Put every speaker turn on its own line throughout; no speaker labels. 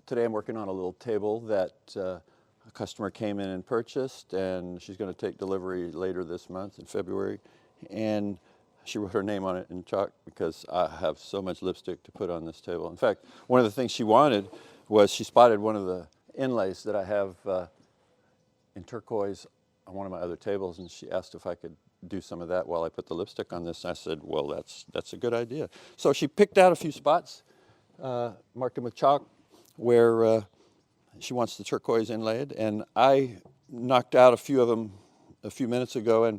Today I'm working on a little table that a customer came in and purchased, and she's going to take delivery later this month in February. And she wrote her name on it in chalk because I have so much lipstick to put on this table. In fact, one of the things she wanted was she spotted one of the inlays that I have in turquoise on one of my other tables, and she asked if I could do some of that while I put the lipstick on this. And I said, well, that's a good idea. So she picked out a few spots, marked them with chalk, where she wants the turquoise inlaid, and I knocked out a few of them a few minutes ago and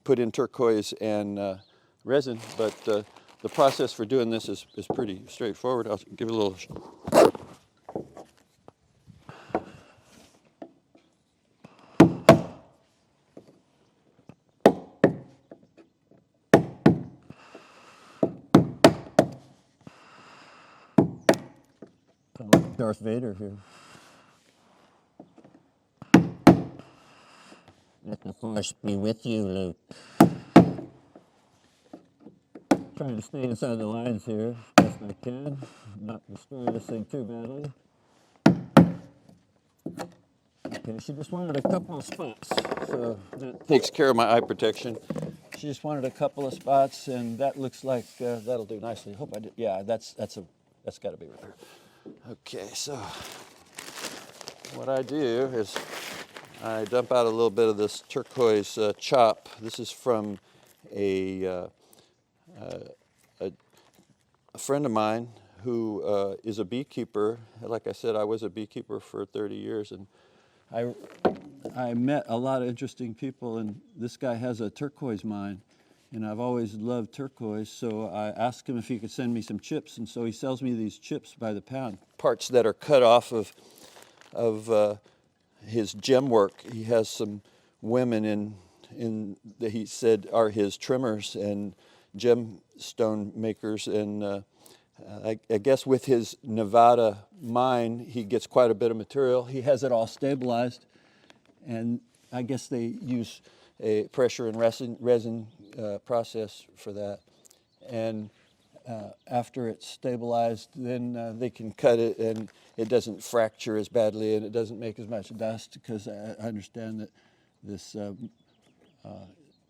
put in turquoise and resin, but the process for doing this is pretty straightforward. I'll give it a little. Darth Vader here.
Let the force be with you, Luke.
Trying to stay inside the lines here as best I can, not destroy this thing too badly. Okay, she just wanted a couple of spots, so that takes care of my eye protection. She just wanted a couple of spots, and that looks like that'll do nicely. Hope I did. Yeah, that's got to be with her. Okay, so what I do is I dump out a little bit of this turquoise chop. This is from a friend of mine who is a beekeeper. Like I said, I was a beekeeper for 30 years, and I met a lot of interesting people, and this guy has a turquoise mine, and I've always loved turquoise, so I asked him if he could send me some chips, and so he sells me these chips by the pound. Parts that are cut off of his gem work. He has some women in that he said are his trimmers and gemstone makers, and I guess with his Nevada mine, he gets quite a bit of material. He has it all stabilized, and I guess they use a pressure and resin process for that. And after it's stabilized, then they can cut it, and it doesn't fracture as badly, and it doesn't make as much dust, because I understand that this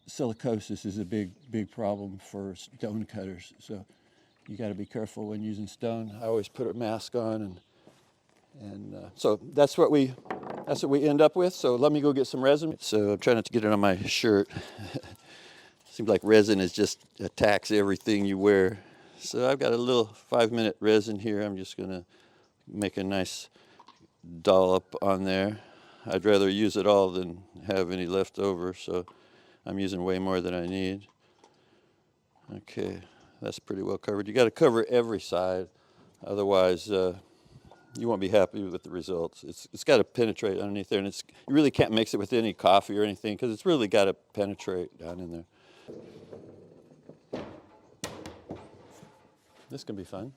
silicosis is a big problem for stone cutters. So you got to be careful when using stone. I always put a mask on, and so that's what we end up with. So let me go get some resin. So I'm trying not to get it on my shirt. Seems like resin is just attacks everything you wear. So I've got a little 5-minute resin here. I'm just gonna make a nice dollop on there. I'd rather use it all than have any left over, so I'm using way more than I need. Okay, that's pretty well covered. You got to cover every side, otherwise you won't be happy with the results. It's got to penetrate underneath there, and you really can't mix it with any coffee or anything, because it's really got to penetrate down in there. This can be fun.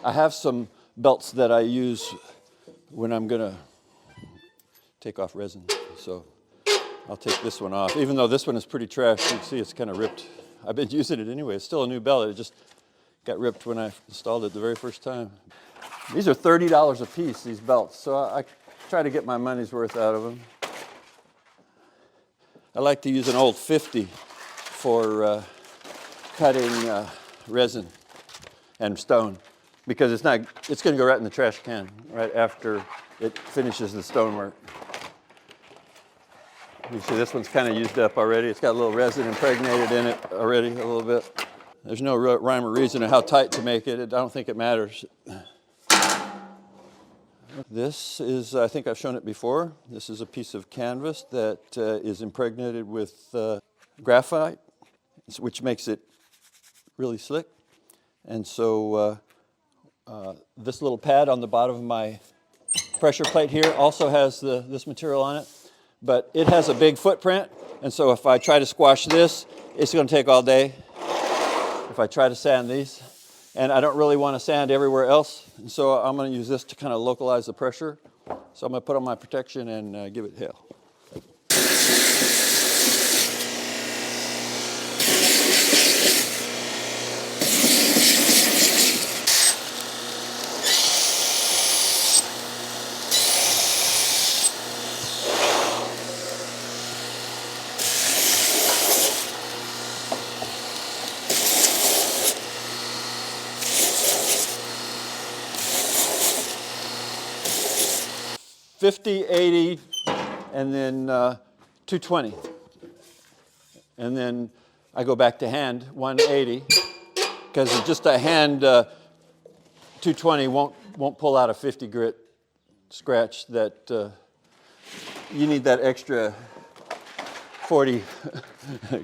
I have some belts that I use when I'm gonna take off resin, so I'll take this one off. Even though this one is pretty trash, you can see it's kind of ripped. I've been using it anyway. It's still a new belt. It just got ripped when I installed it the very first time. These are $30 a piece, these belts, so I try to get my money's worth out of them. I like to use an old 50 for cutting resin and stone, because it's going to go right in the trash can right after it finishes the stonework. You see this one's kind of used up already. It's got a little resin impregnated in it already a little bit. There's no rhyme or reason to how tight to make it. I don't think it matters. This is, I think I've shown it before, this is a piece of canvas that is impregnated with graphite, which makes it really slick. And so this little pad on the bottom of my pressure plate here also has this material on it, but it has a big footprint, and so if I try to squash this, it's going to take all day. If I try to sand these, and I don't really want to sand everywhere else, and so I'm going to use this to kind of localize the pressure. So I'm going to put on my protection and give it hell. 50, 80, and then 220. And then I go back to hand 180, because just a hand 220 won't pull out a 50 grit scratch. That you need that extra 40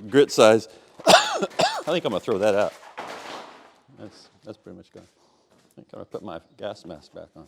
grit size. I think I'm gonna throw that out. That's pretty much gone. I think I'm gonna put my gas mask back on.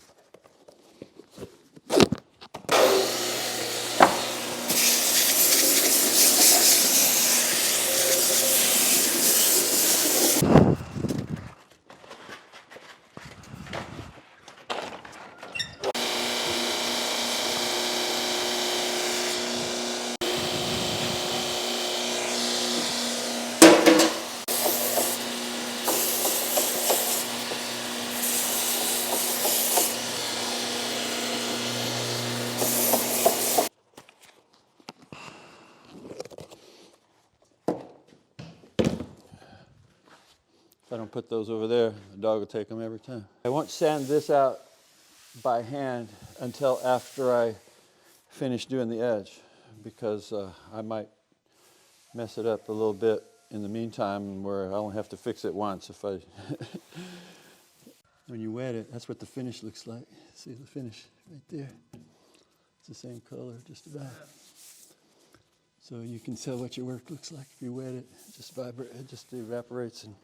If I don't put those over there, the dog will take them every time. I won't sand this out by hand until after I finish doing the edge, because I might mess it up a little bit in the meantime, where I only have to fix it once if I... When you wet it, that's what the finish looks like. See the finish right there? It's the same color, just about. So you can tell what your work looks like if you wet it. It just evaporates and